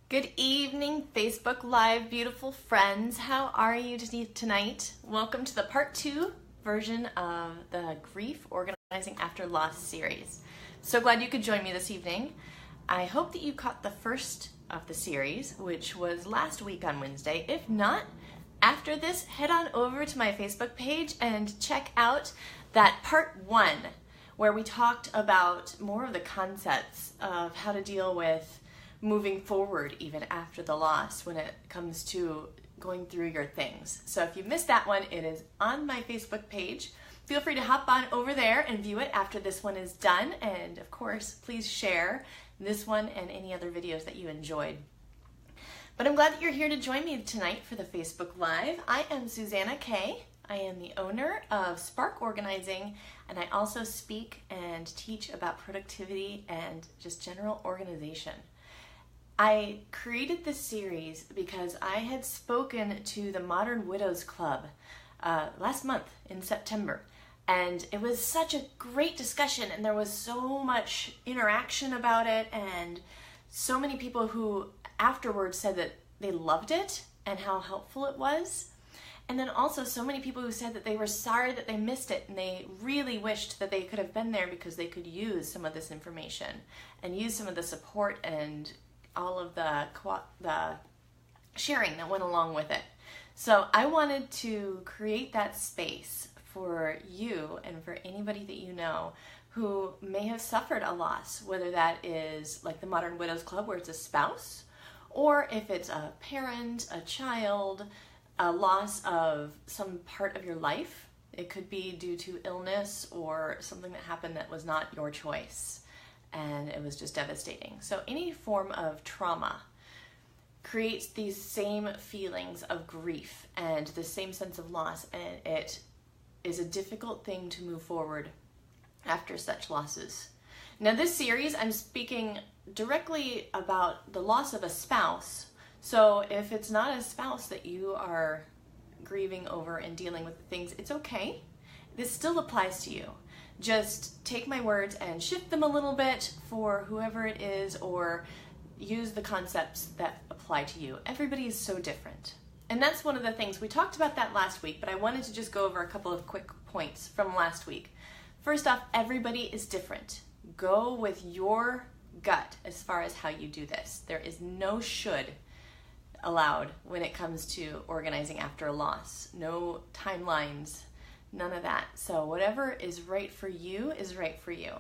Good evening, Facebook Live, beautiful friends. How are you tonight? Welcome to the part 2 version of the Grief Organizing After Loss series. So glad you could join me this evening. I hope that you caught the first of the series, which was last week on Wednesday. If not, after this, head on over to my Facebook page and check out that part 1, where we talked about more of the concepts of how to deal with moving forward even after the loss when it comes to going through your things. So if you missed that one, it is on my Facebook page. Feel free to hop on over there and view it after this one is done. And of course, please share this one and any other videos that you enjoyed. But I'm glad that you're here to join me tonight for the Facebook Live. I am Suzanna Kaye. I am the owner of Spark Organizing, and I also speak and teach about productivity and just general organization. I created this series because I had spoken to the Modern Widows Club last month in September, and it was such a great discussion, and there was so much interaction about it, and so many people who afterwards said that they loved it and how helpful it was. And then also so many people who said that they were sorry that they missed it and they really wished that they could have been there because they could use some of this information and use some of the support and all of the sharing that went along with it. So I wanted to create that space for you and for anybody that you know who may have suffered a loss, whether that is like the Modern Widows Club where it's a spouse, or if it's a parent, a child, a loss of some part of your life. It could be due to illness or something that happened that was not your choice, and it was just devastating. So any form of trauma creates these same feelings of grief and the same sense of loss, and it is a difficult thing to move forward after such losses. Now this series, I'm speaking directly about the loss of a spouse. So if it's not a spouse that you are grieving over and dealing with things, it's okay. This still applies to you. Just take my words and shift them a little bit for whoever it is, or use the concepts that apply to you. Everybody is so different. And that's one of the things, we talked about that last week, but I wanted to just go over a couple of quick points from last week. First off, everybody is different. Go with your gut as far as how you do this. There is no should allowed when it comes to organizing after a loss. No timelines, none of that. So whatever is right for you is right for you.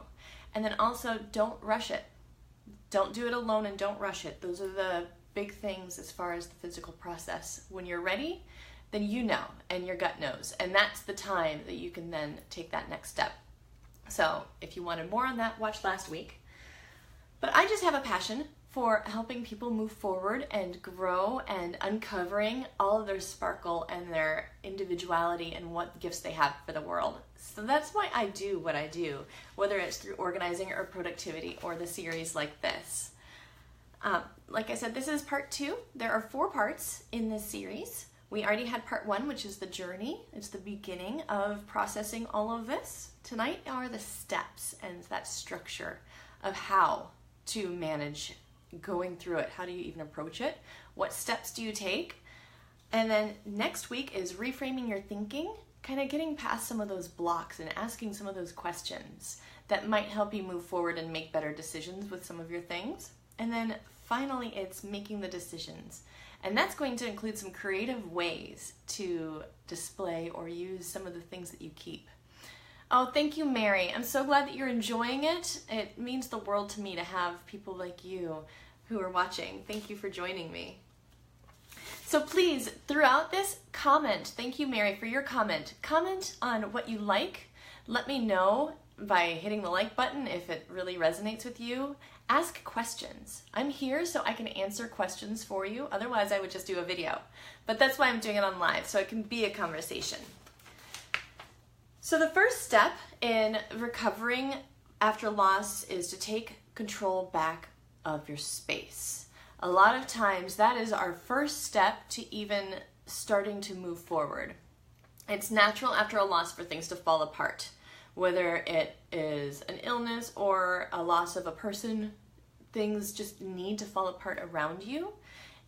And then also, don't rush it. Don't do it alone and don't rush it. Those are the big things as far as the physical process. When you're ready, then you know, and your gut knows. And that's the time that you can then take that next step. So if you wanted more on that, watch last week. But I just have a passion for helping people move forward and grow and uncovering all of their sparkle and their individuality and what gifts they have for the world. So that's why I do what I do, whether it's through organizing or productivity or the series like this. Like I said, this is part 2. There are 4 parts in this series. We already had part 1, which is the journey. It's the beginning of processing all of this. Tonight are the steps and that structure of how to manage going through it. How do you even approach it? What steps do you take? And then next week is reframing your thinking, kind of getting past some of those blocks and asking some of those questions that might help you move forward and make better decisions with some of your things. And then finally, it's making the decisions. And that's going to include some creative ways to display or use some of the things that you keep. Oh, thank you, Mary. I'm so glad that you're enjoying it. It means the world to me to have people like you who are watching. Thank you for joining me. So please, throughout this, comment. Thank you, Mary, for your comment. Comment on what you like. Let me know by hitting the like button if it really resonates with you. Ask questions. I'm here so I can answer questions for you. Otherwise, I would just do a video. But that's why I'm doing it on live, so it can be a conversation. So the first step in recovering after loss is to take control back of your space. A lot of times that is our first step to even starting to move forward. It's natural after a loss for things to fall apart, whether it is an illness or a loss of a person things just need to fall apart around you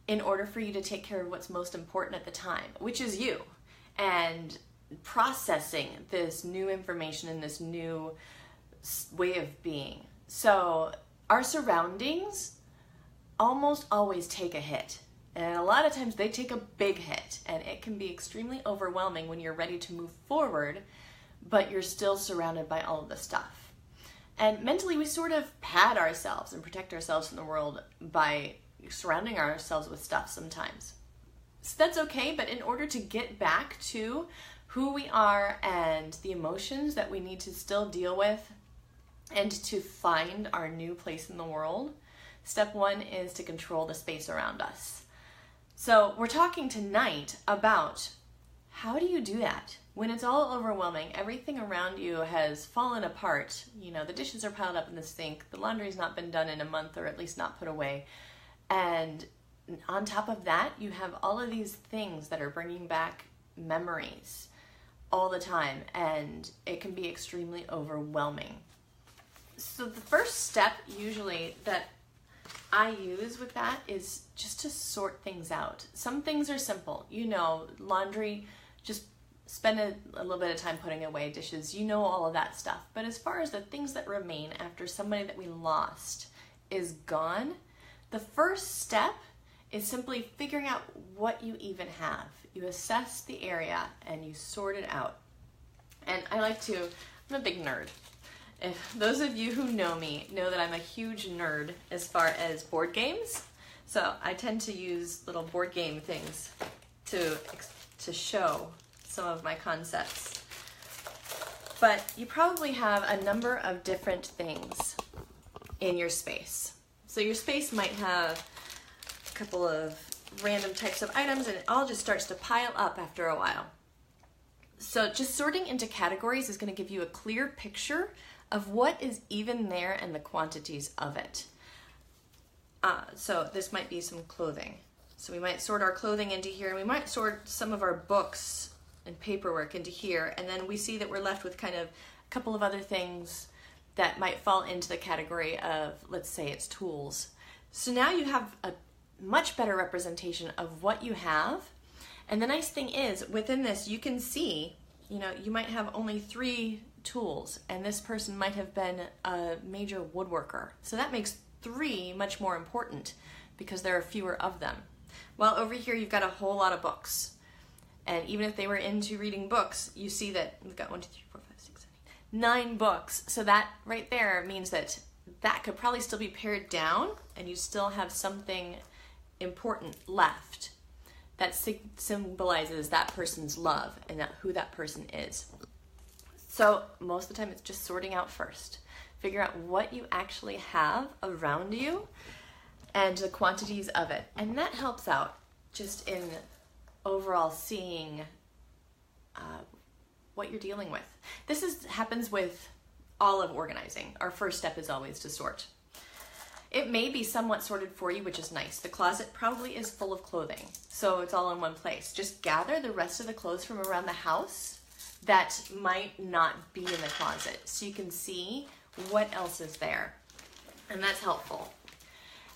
in order for you to take care of what's most important at the time, which is you, and processing this new information and this new way of being. So our surroundings almost always take a hit. And a lot of times they take a big hit, and it can be extremely overwhelming when you're ready to move forward, but you're still surrounded by all of the stuff. And mentally, we sort of pad ourselves and protect ourselves from the world by surrounding ourselves with stuff sometimes. So that's okay, but in order to get back to who we are and the emotions that we need to still deal with and to find our new place in the world, step one is to control the space around us. So we're talking tonight about how do you do that when it's all overwhelming, everything around you has fallen apart, the dishes are piled up in the sink, the laundry's not been done in a month, or at least not put away, and on top of that, you have all of these things that are bringing back memories all the time, and it can be extremely overwhelming. So the first step usually that I use with that is just to sort things out. Some things are simple. Laundry, just spend a little bit of time putting away dishes. All of that stuff. But as far as the things that remain after somebody that we lost is gone, the first step is simply figuring out what you even have. You assess the area and you sort it out. And I'm a big nerd. If those of you who know me know that I'm a huge nerd as far as board games. So I tend to use little board game things to show some of my concepts. But you probably have a number of different things in your space. So your space might have a couple of random types of items, and it all just starts to pile up after a while. So just sorting into categories is going to give you a clear picture of what is even there and the quantities of it. So this might be some clothing. So we might sort our clothing into here, and we might sort some of our books and paperwork into here, and then we see that we're left with kind of a couple of other things that might fall into the category of, let's say it's tools. So now you have a much better representation of what you have. And the nice thing is, within this, you can see, you might have only 3 tools, and this person might have been a major woodworker. So that makes 3 much more important because there are fewer of them. While over here, you've got a whole lot of books. And even if they were into reading books, you see that we've got 1, 2, 3, 4, 5, 6, 7, 8, 9 books. So that right there means that could probably still be pared down, and you still have something important left that symbolizes that person's love and who that person is. So most of the time it's just sorting out first. Figure out what you actually have around you and the quantities of it. And that helps out just in overall seeing what you're dealing with. This happens with all of organizing. Our first step is always to sort. It may be somewhat sorted for you, which is nice. The closet probably is full of clothing, so it's all in one place. Just gather the rest of the clothes from around the house that might not be in the closet, so you can see what else is there, and that's helpful.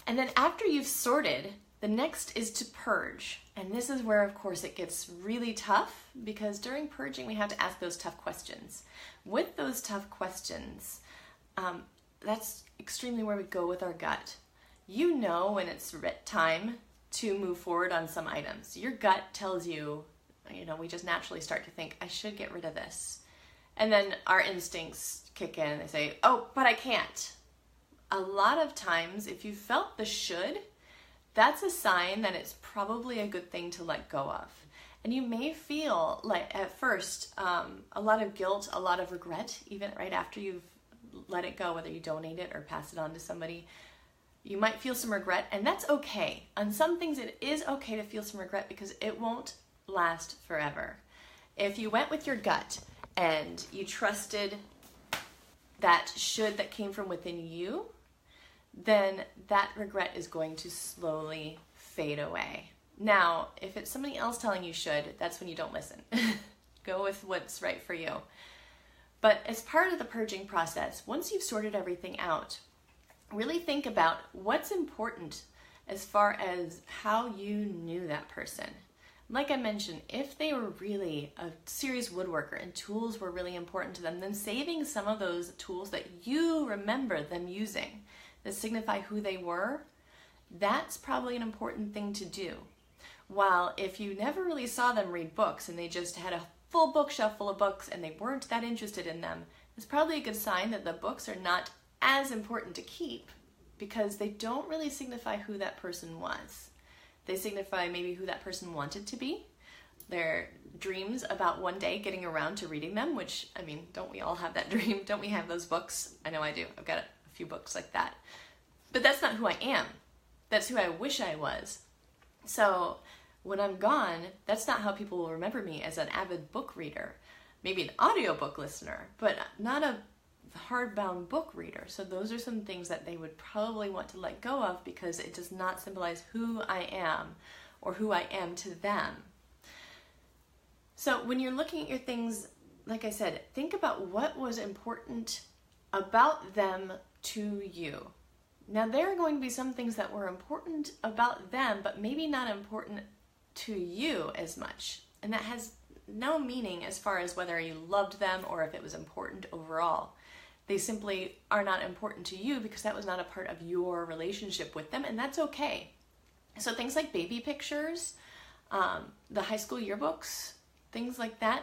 And then after you've sorted, the next is to purge, and this is where, of course, it gets really tough, because during purging, we have to ask those tough questions. With those tough questions, that's extremely where we go with our gut. You know when it's time to move forward on some items. Your gut tells you, we just naturally start to think, I should get rid of this. And then our instincts kick in and they say, oh, but I can't. A lot of times, if you felt the should, that's a sign that it's probably a good thing to let go of. And you may feel like at first a lot of guilt, a lot of regret, even right after you've let it go, whether you donate it or pass it on to somebody. You might feel some regret, and that's okay. On some things, it is okay to feel some regret because it won't last forever. If you went with your gut and you trusted that should that came from within you, then that regret is going to slowly fade away. Now, if it's somebody else telling you should, that's when you don't listen. Go with what's right for you. But as part of the purging process, once you've sorted everything out, really think about what's important as far as how you knew that person. Like I mentioned, if they were really a serious woodworker and tools were really important to them, then saving some of those tools that you remember them using that signify who they were, that's probably an important thing to do. While if you never really saw them read books and they just had a full bookshelf full of books and they weren't that interested in them, it's probably a good sign that the books are not as important to keep because they don't really signify who that person was. They signify maybe who that person wanted to be, their dreams about one day getting around to reading them, which, I mean, don't we all have that dream? Don't we have those books? I know I do. I've got a few books like that. But that's not who I am. That's who I wish I was. So when I'm gone, that's not how people will remember me, as an avid book reader. Maybe an audiobook listener, but not a hardbound book reader. So those are some things that they would probably want to let go of because it does not symbolize who I am or who I am to them. So when you're looking at your things, like I said, think about what was important about them to you. Now, there are going to be some things that were important about them, but maybe not important to you as much. And that has no meaning as far as whether you loved them or if it was important overall. They simply are not important to you because that was not a part of your relationship with them, and that's okay. So things like baby pictures, the high school yearbooks, things like that,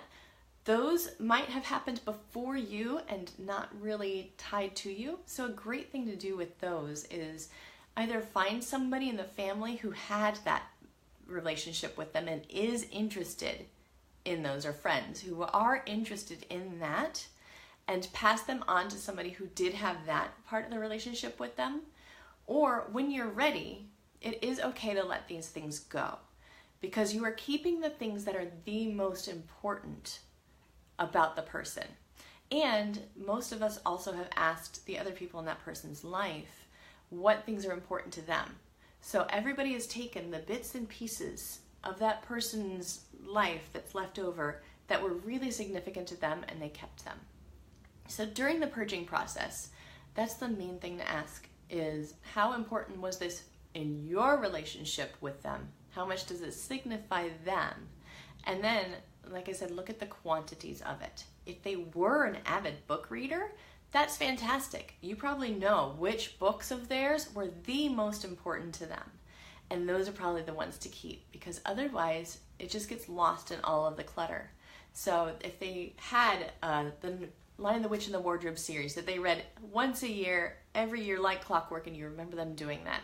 those might have happened before you and not really tied to you. So a great thing to do with those is either find somebody in the family who had that relationship with them and is interested in those, or friends who are interested in that, and pass them on to somebody who did have that part of the relationship with them. Or when you're ready, it is okay to let these things go because you are keeping the things that are the most important about the person. And most of us also have asked the other people in that person's life what things are important to them. So everybody has taken the bits and pieces of that person's life that's left over that were really significant to them, and they kept them. So during the purging process, that's the main thing to ask is, how important was this in your relationship with them? How much does it signify them? And then, like I said, look at the quantities of it. If they were an avid book reader, that's fantastic. You probably know which books of theirs were the most important to them. And those are probably the ones to keep because otherwise it just gets lost in all of the clutter. So if they had the Lion, the Witch, and the Wardrobe series that they read once a year, every year like clockwork, and you remember them doing that,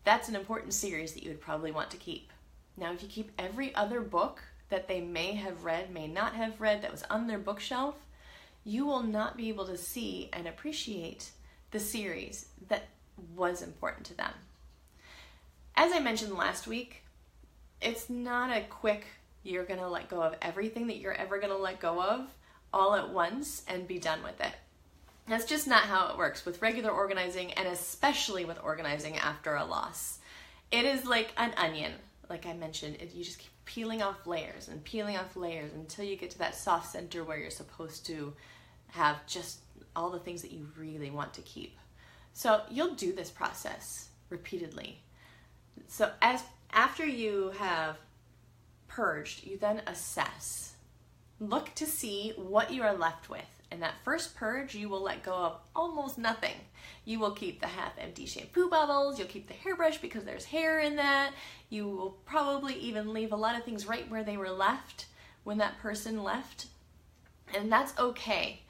that's an important series that you would probably want to keep. Now, if you keep every other book that they may have read, may not have read, that was on their bookshelf, you will not be able to see and appreciate the series that was important to them. As I mentioned last week, it's not a quick, you're going to let go of everything that you're ever going to let go of all at once and be done with it. That's just not how it works with regular organizing, and especially with organizing after a loss. It is like an onion, like I mentioned. You just keep peeling off layers and peeling off layers until you get to that soft center where you're supposed to have just all the things that you really want to keep. So you'll do this process repeatedly. So after you have purged, you then assess. Look to see what you are left with. In that first purge, you will let go of almost nothing. You will keep the half-empty shampoo bottles. You'll keep the hairbrush because there's hair in that. You will probably even leave a lot of things right where they were left when that person left. And that's okay.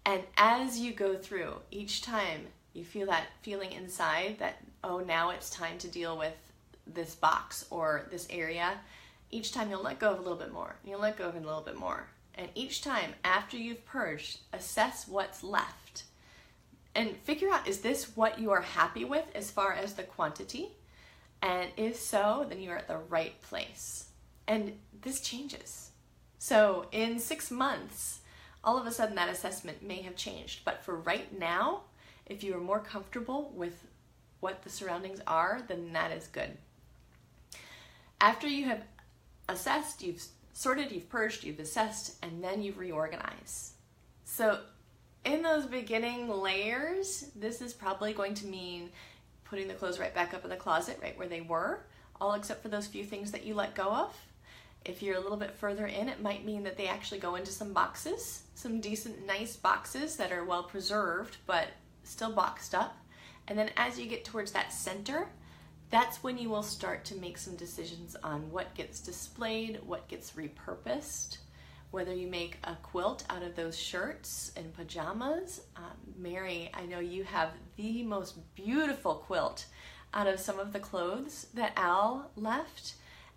And as you go through, each time you feel that feeling inside that, oh, now it's time to deal with this box or this area, each time you'll let go of a little bit more. You'll let go of a little bit more. And each time after you've purged, assess what's left. And figure out, is this what you are happy with as far as the quantity? And if so, then you're at the right place. And this changes. So in 6 months, all of a sudden that assessment may have changed. But for right now, if you are more comfortable with what the surroundings are, then that is good. After you have assessed, you've sorted, you've purged, you've assessed, and then you reorganize. So in those beginning layers, this is probably going to mean putting the clothes right back up in the closet, right where they were, all except for those few things that you let go of. If you're a little bit further in, it might mean that they actually go into some boxes, some decent, nice boxes that are well preserved, but still boxed up. And then as you get towards that center, that's when you will start to make some decisions on what gets displayed, what gets repurposed, whether you make a quilt out of those shirts and pajamas. Mary, I know you have the most beautiful quilt out of some of the clothes that Al left,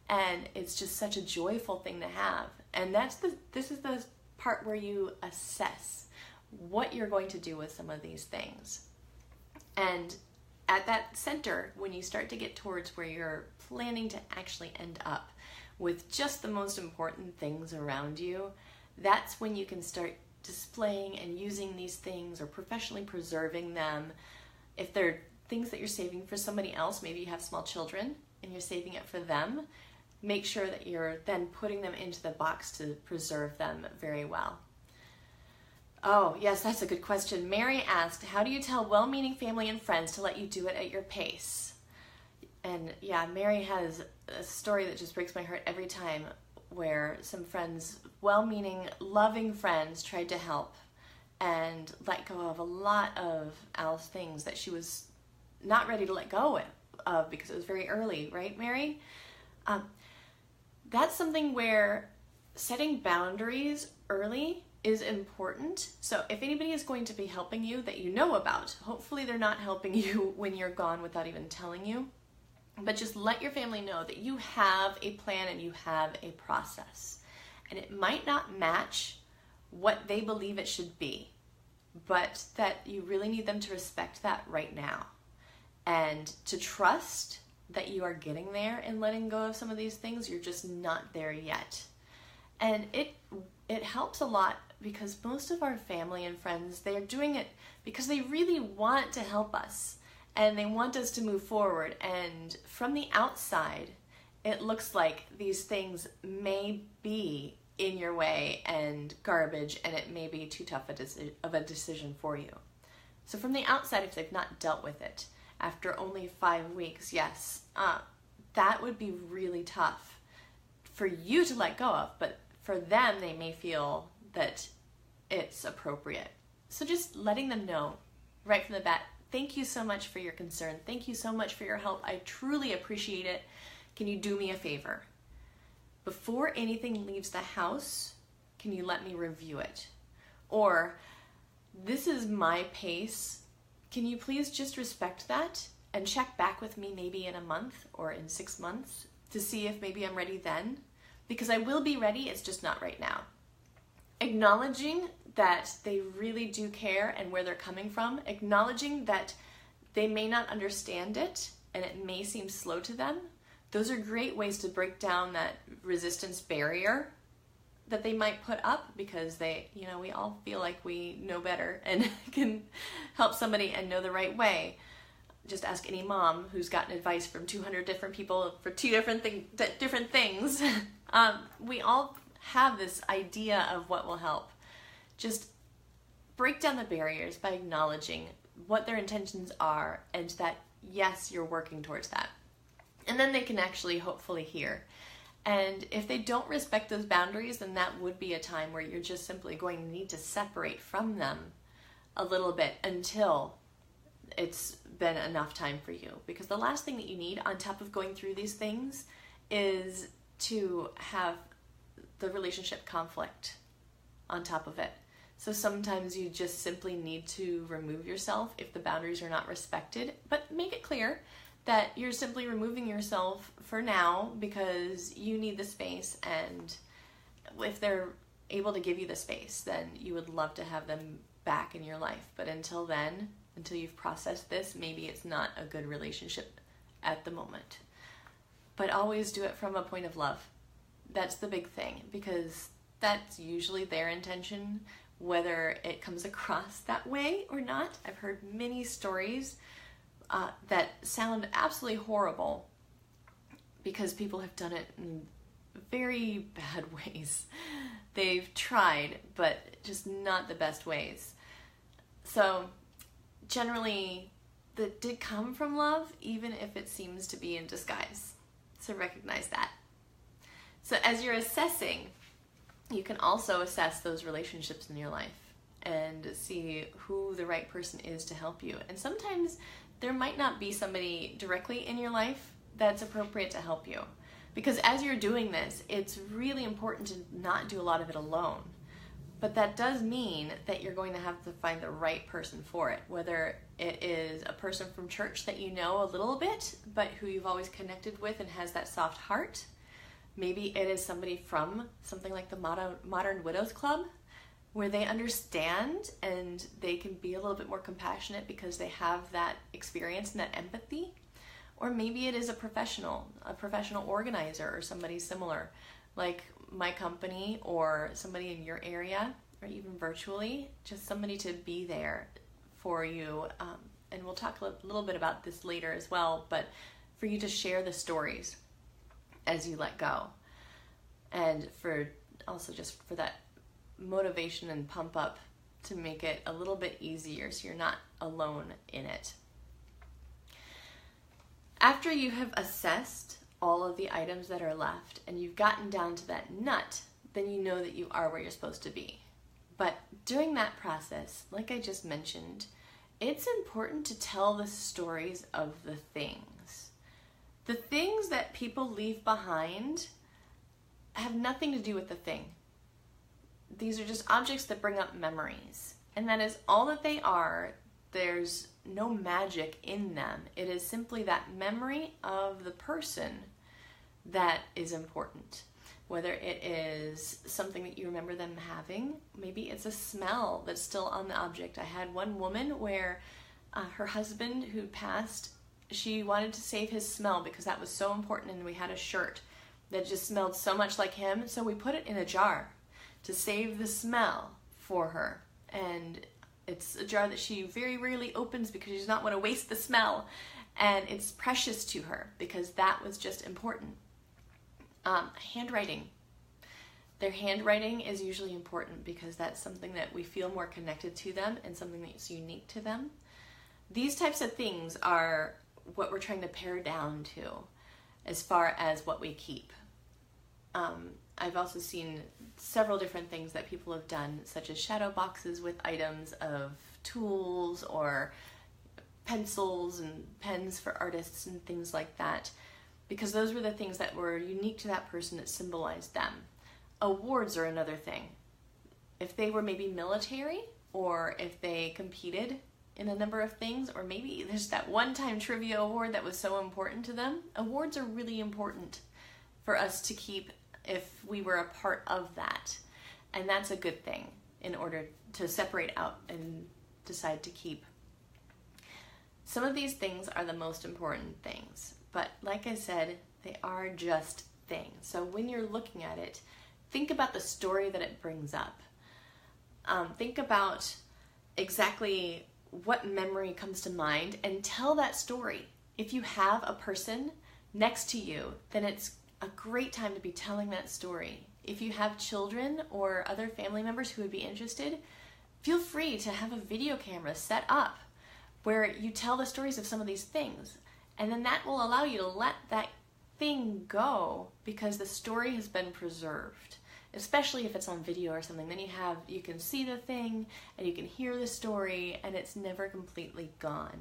and it's just such a joyful thing to have. And this is the part where you assess what you're going to do with some of these things. And at that center, when you start to get towards where you're planning to actually end up with just the most important things around you, that's when you can start displaying and using these things or professionally preserving them. If they're things that you're saving for somebody else, maybe you have small children and you're saving it for them, make sure that you're then putting them into the box to preserve them very well. Oh, yes, that's a good question. Mary asked, how do you tell well-meaning family and friends to let you do it at your pace? And yeah, Mary has a story that just breaks my heart every time, where some friends, well-meaning, loving friends, tried to help and let go of a lot of Al's things that she was not ready to let go of because it was very early, right, Mary? That's something where setting boundaries early is important. So if anybody is going to be helping you that you know about, hopefully they're not helping you when you're gone without even telling you, but just let your family know that you have a plan and you have a process. And it might not match what they believe it should be, but that you really need them to respect that right now and to trust that you are getting there and letting go of some of these things. You're just not there yet. And it helps a lot because most of our family and friends, they're doing it because they really want to help us and they want us to move forward. And from the outside, it looks like these things may be in your way and garbage, and it may be too tough of a decision for you. So from the outside, if they've not dealt with it after only 5 weeks, yes, that would be really tough for you to let go of, but for them, they may feel that it's appropriate. So just letting them know right from the bat, thank you so much for your concern. Thank you so much for your help. I truly appreciate it. Can you do me a favor? Before anything leaves the house, can you let me review it? Or, this is my pace. Can you please just respect that and check back with me maybe in a month or in 6 months to see if maybe I'm ready then? Because I will be ready, it's just not right now. Acknowledging that they really do care and where they're coming from, acknowledging that they may not understand it and it may seem slow to them, those are great ways to break down that resistance barrier that they might put up, because we all feel like we know better and can help somebody and know the right way. Just ask any mom who's gotten advice from 200 different people for two different things. We all have this idea of what will help. Just break down the barriers by acknowledging what their intentions are and that, yes, you're working towards that. And then they can actually hopefully hear. And if they don't respect those boundaries, then that would be a time where you're just simply going to need to separate from them a little bit until it's been enough time for you. Because the last thing that you need on top of going through these things is to have the relationship conflict on top of it. So sometimes you just simply need to remove yourself if the boundaries are not respected, but make it clear that you're simply removing yourself for now because you need the space, and if they're able to give you the space, then you would love to have them back in your life. But until then, until you've processed this, maybe it's not a good relationship at the moment. But always do it from a point of love. That's the big thing, because that's usually their intention, whether it comes across that way or not. I've heard many stories that sound absolutely horrible because people have done it in very bad ways. They've tried, but just not the best ways. So generally, that did come from love, even if it seems to be in disguise. So recognize that. So as you're assessing, you can also assess those relationships in your life and see who the right person is to help you. And sometimes there might not be somebody directly in your life that's appropriate to help you. Because as you're doing this, it's really important to not do a lot of it alone. But that does mean that you're going to have to find the right person for it, whether it is a person from church that you know a little bit, but who you've always connected with and has that soft heart. Maybe it is somebody from something like the Modern Widows Club, where they understand and they can be a little bit more compassionate because they have that experience and that empathy. Or maybe it is a professional organizer or somebody similar, like my company or somebody in your area, or even virtually, just somebody to be there for you. And we'll talk a little bit about this later as well, but for you to share the stories as you let go. And for also just for that motivation and pump up to make it a little bit easier so you're not alone in it. After you have assessed all of the items that are left and you've gotten down to that nut, then you know that you are where you're supposed to be. But during that process, like I just mentioned, it's important to tell the stories of the things. The things that people leave behind have nothing to do with the thing. These are just objects that bring up memories. And that is all that they are. There's no magic in them. It is simply that memory of the person that is important. Whether it is something that you remember them having, maybe it's a smell that's still on the object. I had one woman where her husband who passed, she wanted to save his smell because that was so important, and we had a shirt that just smelled so much like him, so we put it in a jar to save the smell for her. And it's a jar that she very rarely opens because she does not want to waste the smell, and it's precious to her because that was just important. Handwriting. Their handwriting is usually important because that's something that we feel more connected to them and something that's unique to them. These types of things are what we're trying to pare down to as far as what we keep. I've also seen several different things that people have done, such as shadow boxes with items of tools or pencils and pens for artists and things like that, because those were the things that were unique to that person that symbolized them. Awards are another thing. If they were maybe military, or if they competed in a number of things, or maybe there's that one-time trivia award that was so important to them, awards are really important for us to keep if we were a part of that. And that's a good thing in order to separate out and decide to keep. Some of these things are the most important things, but like I said, they are just things. So when you're looking at it, think about the story that it brings up. Think about exactly what memory comes to mind and tell that story. If you have a person next to you, then it's a great time to be telling that story. If you have children or other family members who would be interested, feel free to have a video camera set up where you tell the stories of some of these things. And then that will allow you to let that thing go because the story has been preserved. Especially if it's on video or something, then you can see the thing and you can hear the story and it's never completely gone.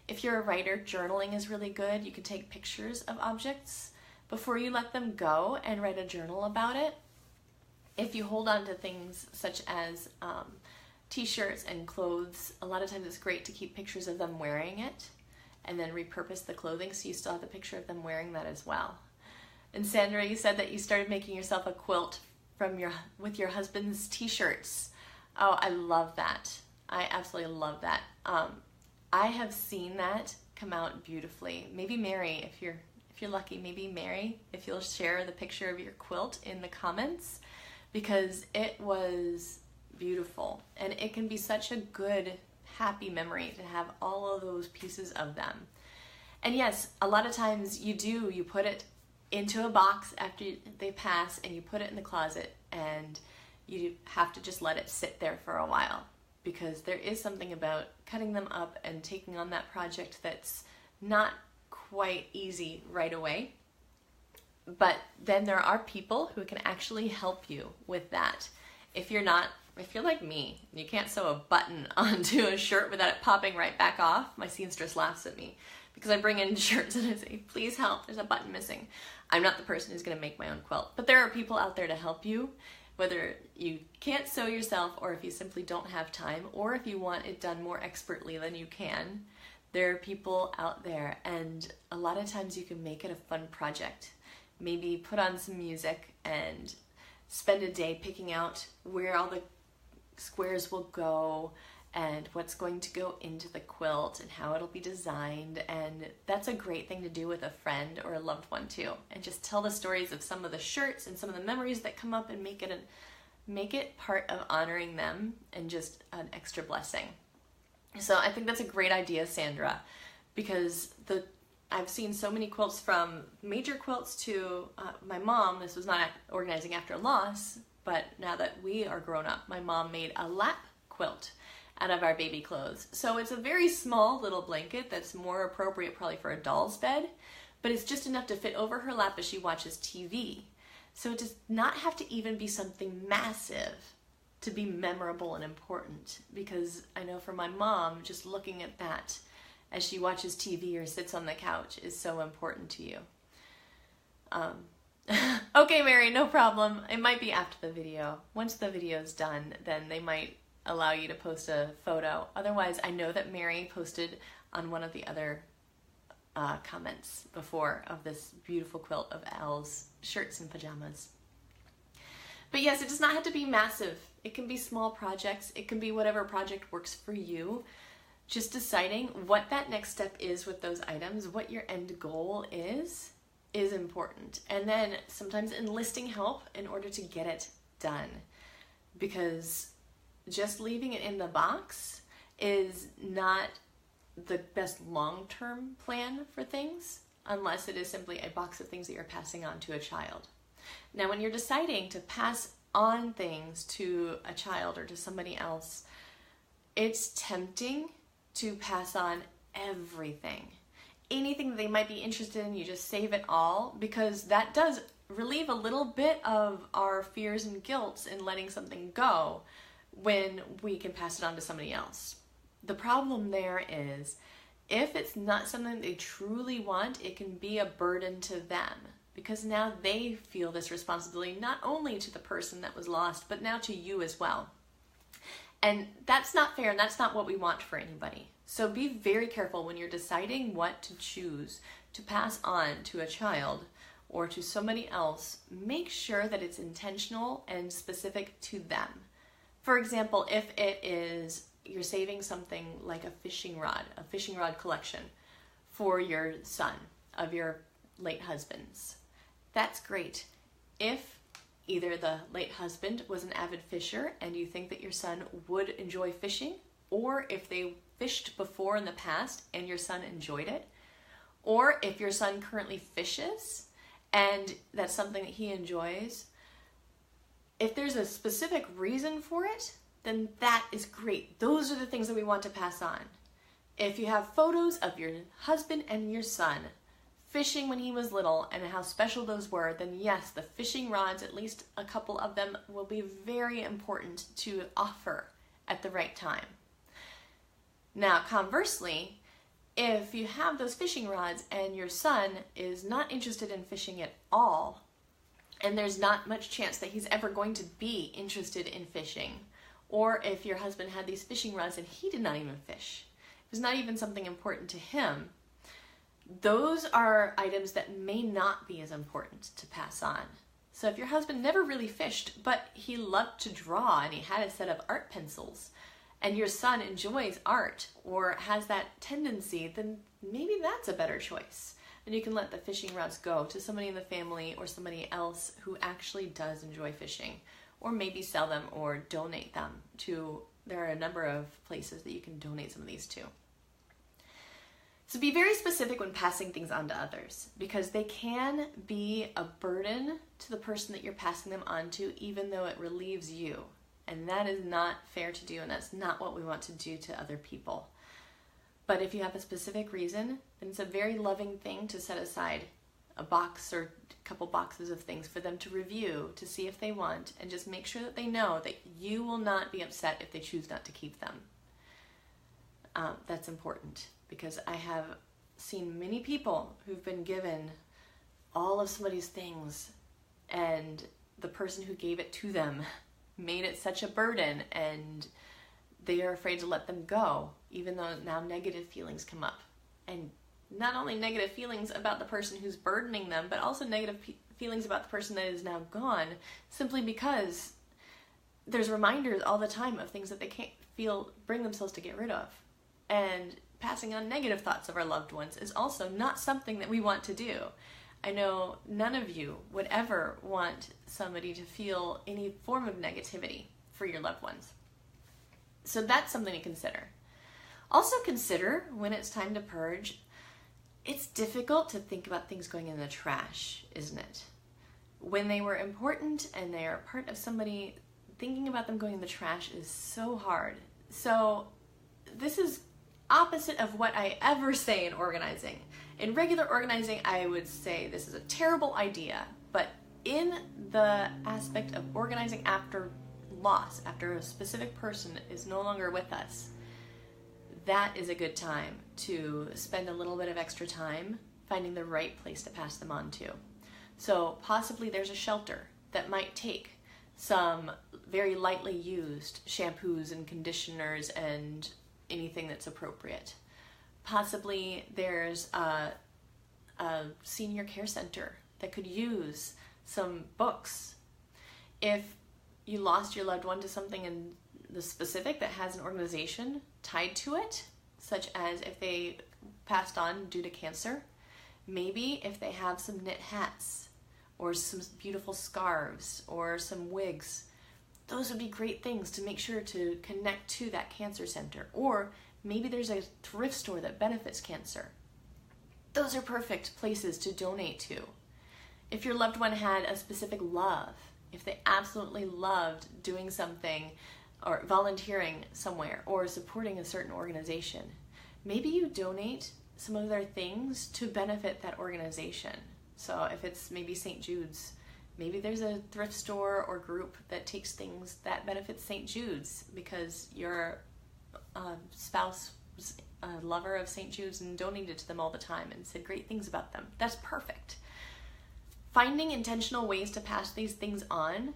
If you're a writer, journaling is really good. You can take pictures of objects before you let them go and write a journal about it. If you hold on to things such as t-shirts and clothes, a lot of times it's great to keep pictures of them wearing it and then repurpose the clothing so you still have the picture of them wearing that as well. And Sandra, you said that you started making yourself a quilt with your husband's t-shirts. Oh, I love that. I absolutely love that. I have seen that come out beautifully. Maybe Mary, if you're lucky, maybe Mary, if you'll share the picture of your quilt in the comments, because it was beautiful and it can be such a good, happy memory to have all of those pieces of them. And yes, a lot of times you put it into a box after they pass and you put it in the closet and you have to just let it sit there for a while. because there is something about cutting them up and taking on that project that's not quite easy right away. But then there are people who can actually help you with that. If you're like me, you can't sew a button onto a shirt without it popping right back off, my seamstress laughs at me because I bring in shirts and I say, please help, there's a button missing. I'm not the person who's going to make my own quilt, but there are people out there to help you, whether you can't sew yourself or if you simply don't have time, or if you want it done more expertly than you can. There are people out there, and a lot of times you can make it a fun project. Maybe put on some music and spend a day picking out where all the squares will go and what's going to go into the quilt and how it'll be designed. And that's a great thing to do with a friend or a loved one too. And just tell the stories of some of the shirts and some of the memories that come up and make it part of honoring them and just an extra blessing. So I think that's a great idea, Sandra, because I've seen so many quilts, from major quilts to my mom. This was not organizing after loss, but now that we are grown up, my mom made a lap quilt out of our baby clothes. So it's a very small little blanket that's more appropriate probably for a doll's bed, but it's just enough to fit over her lap as she watches TV. So it does not have to even be something massive to be memorable and important, because I know for my mom, just looking at that as she watches TV or sits on the couch is so important to you. Okay, Mary, no problem. It might be after the video. Once the video's done, then they might allow you to post a photo. Otherwise, I know that Mary posted on one of the other comments before of this beautiful quilt of Al's shirts and pajamas. But yes, it does not have to be massive. It can be small projects. It can be whatever project works for you. Just deciding what that next step is with those items, what your end goal is important. And then sometimes enlisting help in order to get it done. Because just leaving it in the box is not the best long-term plan for things, unless it is simply a box of things that you're passing on to a child. Now, when you're deciding to pass on things to a child or to somebody else, it's tempting to pass on everything. Anything that they might be interested in, you just save it all, because that does relieve a little bit of our fears and guilt in letting something go when we can pass it on to somebody else. The problem there is, if it's not something they truly want, it can be a burden to them, because now they feel this responsibility not only to the person that was lost, but now to you as well. And that's not fair, and that's not what we want for anybody. So be very careful when you're deciding what to choose to pass on to a child or to somebody else. Make sure that it's intentional and specific to them. For example, if it is you're saving something like a fishing rod collection for your son of your late husband's, that's great. If either the late husband was an avid fisher and you think that your son would enjoy fishing, or if they fished before in the past and your son enjoyed it, or if your son currently fishes and that's something that he enjoys, if there's a specific reason for it, then that is great. Those are the things that we want to pass on. If you have photos of your husband and your son fishing when he was little and how special those were, then yes, the fishing rods, at least a couple of them, will be very important to offer at the right time. Now, conversely, if you have those fishing rods and your son is not interested in fishing at all, and there's not much chance that he's ever going to be interested in fishing, or if your husband had these fishing rods and he did not even fish, it was not even something important to him, those are items that may not be as important to pass on. So if your husband never really fished, but he loved to draw and he had a set of art pencils, and your son enjoys art or has that tendency, then maybe that's a better choice. And you can let the fishing rods go to somebody in the family or somebody else who actually does enjoy fishing, or maybe sell them or donate them to, there are a number of places that you can donate some of these to. So be very specific when passing things on to others, because they can be a burden to the person that you're passing them on to, even though it relieves you. And that is not fair to do, and that's not what we want to do to other people. But if you have a specific reason, then it's a very loving thing to set aside a box or a couple boxes of things for them to review, to see if they want, and just make sure that they know that you will not be upset if they choose not to keep them. That's important, because I have seen many people who've been given all of somebody's things, and the person who gave it to them made it such a burden, and they are afraid to let them go, even though now negative feelings come up. And not only negative feelings about the person who's burdening them, but also negative feelings about the person that is now gone, simply because there's reminders all the time of things that they can't bring themselves to get rid of. And passing on negative thoughts of our loved ones is also not something that we want to do. I know none of you would ever want somebody to feel any form of negativity for your loved ones. So that's something to consider. Also consider, when it's time to purge, it's difficult to think about things going in the trash, isn't it? When they were important and they are part of somebody, thinking about them going in the trash is so hard. So this is opposite of what I ever say in organizing. In regular organizing, I would say this is a terrible idea, but in the aspect of organizing after loss, after a specific person is no longer with us, that is a good time to spend a little bit of extra time finding the right place to pass them on to. So possibly there's a shelter that might take some very lightly used shampoos and conditioners and anything that's appropriate. Possibly there's a senior care center that could use some books. If you lost your loved one to something in the specific that has an organization tied to it, such as if they passed on due to cancer, maybe if they have some knit hats or some beautiful scarves or some wigs, those would be great things to make sure to connect to that cancer center. Or maybe there's a thrift store that benefits cancer. Those are perfect places to donate to. If your loved one had a specific love, if they absolutely loved doing something or volunteering somewhere or supporting a certain organization, maybe you donate some of their things to benefit that organization. So if it's maybe St. Jude's, maybe there's a thrift store or group that takes things that benefits St. Jude's because your spouse was a lover of St. Jude's and donated to them all the time and said great things about them. That's perfect. Finding intentional ways to pass these things on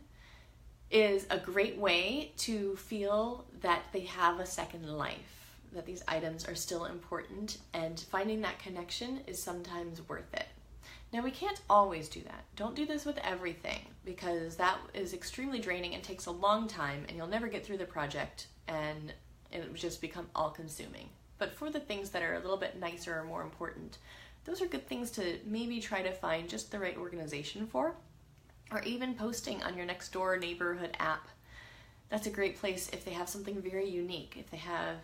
is a great way to feel that they have a second life, that these items are still important, and finding that connection is sometimes worth it. Now, we can't always do that. Don't do this with everything, because that is extremely draining and takes a long time, and you'll never get through the project, and it will just become all-consuming. But for the things that are a little bit nicer or more important, those are good things to maybe try to find just the right organization for, or even posting on your next door neighborhood app. That's a great place if they have something very unique. If they have,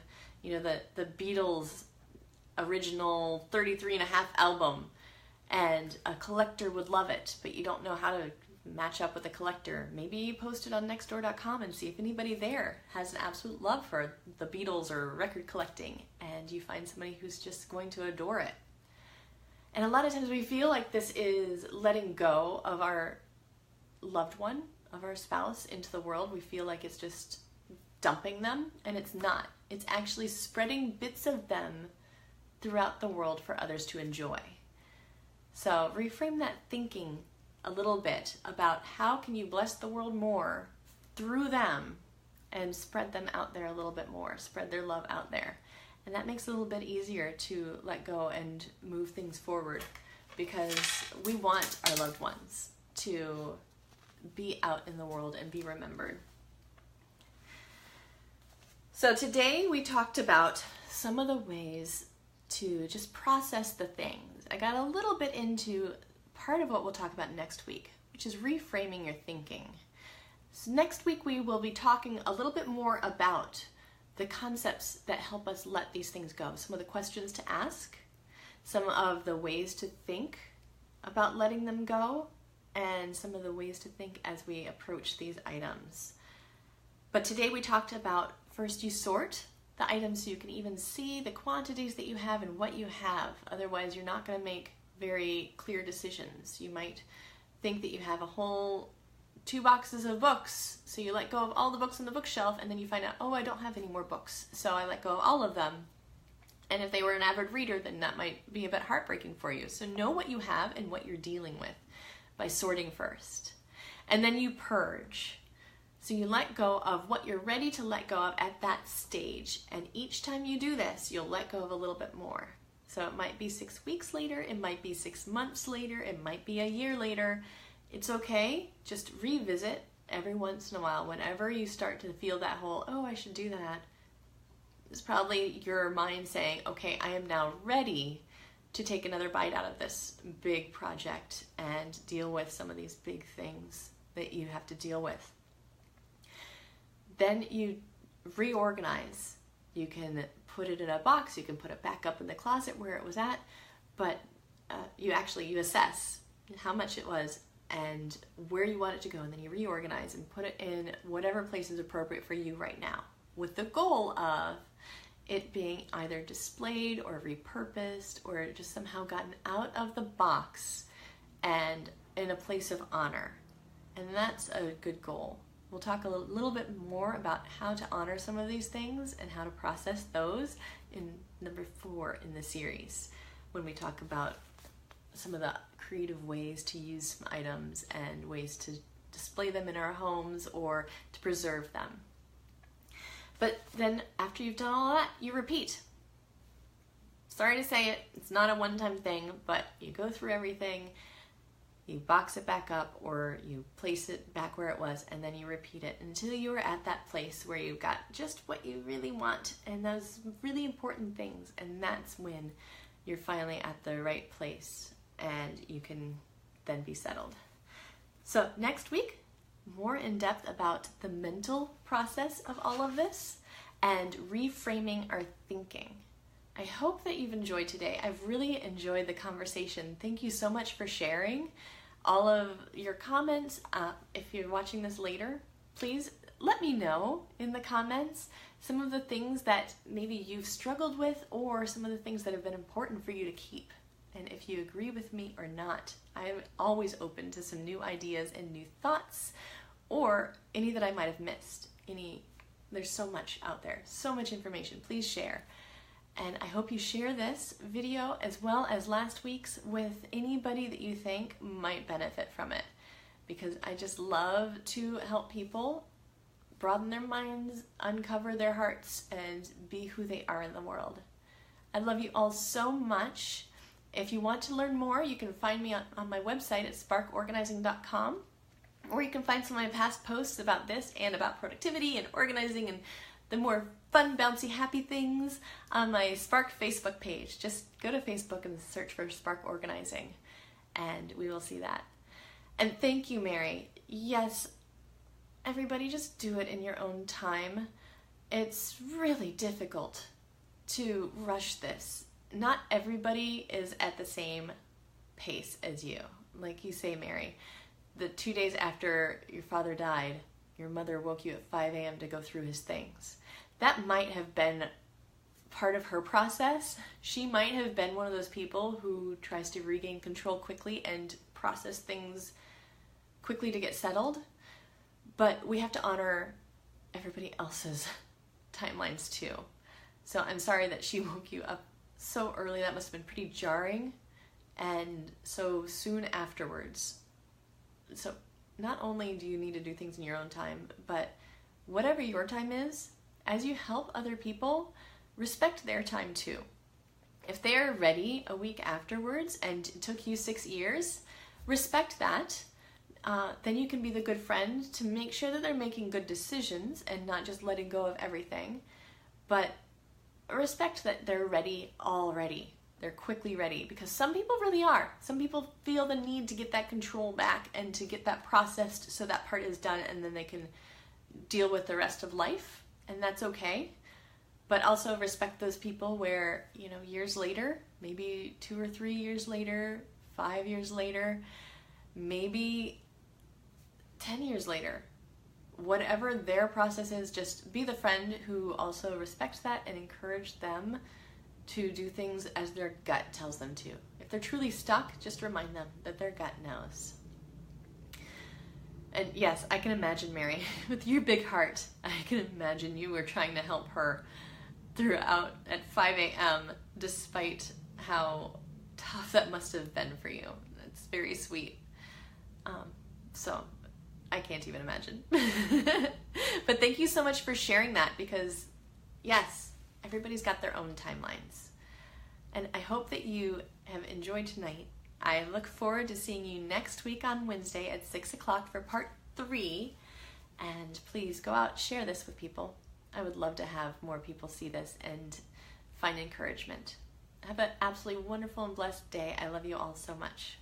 the Beatles original 33.5 album, and a collector would love it, but you don't know how to match up with a collector. Maybe you post it on nextdoor.com and see if anybody there has an absolute love for the Beatles or record collecting, and you find somebody who's just going to adore it. And a lot of times we feel like this is letting go of our loved one, of our spouse into the world. We feel like it's just dumping them, and it's not. It's actually spreading bits of them throughout the world for others to enjoy. So reframe that thinking a little bit about how can you bless the world more through them and spread them out there a little bit more, spread their love out there. And that makes it a little bit easier to let go and move things forward, because we want our loved ones to be out in the world and be remembered. So today we talked about some of the ways to just process the things. I got a little bit into part of what we'll talk about next week, which is reframing your thinking. So next week we will be talking a little bit more about the concepts that help us let these things go, some of the questions to ask, some of the ways to think about letting them go, and some of the ways to think as we approach these items. But today we talked about first you sort the items so you can even see the quantities that you have and what you have. Otherwise, you're not going to make very clear decisions. You might think that you have a whole 2 boxes of books, so you let go of all the books on the bookshelf, and then you find out, oh, I don't have any more books, so I let go of all of them. And if they were an avid reader, then that might be a bit heartbreaking for you. So know what you have and what you're dealing with by sorting first. And then you purge. So you let go of what you're ready to let go of at that stage. And each time you do this, you'll let go of a little bit more. So it might be 6 weeks later, it might be 6 months later, it might be a year later. It's okay. Just revisit every once in a while. Whenever you start to feel that whole, oh, I should do that, it's probably your mind saying, okay, I am now ready to take another bite out of this big project and deal with some of these big things that you have to deal with. Then you reorganize. You can put it in a box, you can put it back up in the closet where it was at, but you assess how much it was and where you want it to go, and then you reorganize and put it in whatever place is appropriate for you right now, with the goal of it being either displayed or repurposed or just somehow gotten out of the box and in a place of honor. And that's a good goal. We'll talk a little bit more about how to honor some of these things and how to process those in number 4 in the series, when we talk about some of the creative ways to use some items and ways to display them in our homes or to preserve them. But then after you've done all that, you repeat. Sorry to say it, it's not a one-time thing, but you go through everything, you box it back up or you place it back where it was, and then you repeat it until you are at that place where you've got just what you really want and those really important things, and that's when you're finally at the right place and you can then be settled. So next week, more in depth about the mental process of all of this and reframing our thinking. I hope that you've enjoyed today. I've really enjoyed the conversation. Thank you so much for sharing all of your comments. If you're watching this later, please let me know in the comments some of the things that maybe you've struggled with or some of the things that have been important for you to keep. And if you agree with me or not, I'm always open to some new ideas and new thoughts or any that I might have missed. There's so much out there, so much information. Please share. And I hope you share this video as well as last week's with anybody that you think might benefit from it, because I just love to help people broaden their minds, uncover their hearts, and be who they are in the world. I love you all so much. If you want to learn more, you can find me on my website at sparkorganizing.com, or you can find some of my past posts about this and about productivity and organizing and the more fun, bouncy, happy things on my Spark Facebook page. Just go to Facebook and search for Spark Organizing, and we will see that. And thank you, Mary. Yes, everybody, just do it in your own time. It's really difficult to rush this. Not everybody is at the same pace as you. Like you say, Mary, the 2 days after your father died, your mother woke you at 5 a.m. to go through his things. That might have been part of her process. She might have been one of those people who tries to regain control quickly and process things quickly to get settled. But we have to honor everybody else's timelines too. So I'm sorry that she woke you up so early. That must have been pretty jarring, and so soon afterwards. So not only do you need to do things in your own time, but whatever your time is, as you help other people, respect their time too. If they're ready a week afterwards and it took you 6 years, respect that. Then you can be the good friend to make sure that they're making good decisions and not just letting go of everything. But respect that they're ready already. They're quickly ready, because some people really are. Some people feel the need to get that control back and to get that processed so that part is done, and then they can deal with the rest of life, and that's okay. But also respect those people where, years later, maybe 2 or 3 years later, 5 years later, maybe 10 years later, whatever their process is, just be the friend who also respects that and encourage them to do things as their gut tells them to. If they're truly stuck, just remind them that their gut knows. And yes, I can imagine, Mary, with your big heart, I can imagine you were trying to help her throughout at 5 a.m. despite how tough that must have been for you. It's very sweet. So I can't even imagine. But thank you so much for sharing that, because yes, everybody's got their own timelines. And I hope that you have enjoyed tonight. I look forward to seeing you next week on Wednesday at 6 o'clock for part 3. And please go out, share this with people. I would love to have more people see this and find encouragement. Have an absolutely wonderful and blessed day. I love you all so much.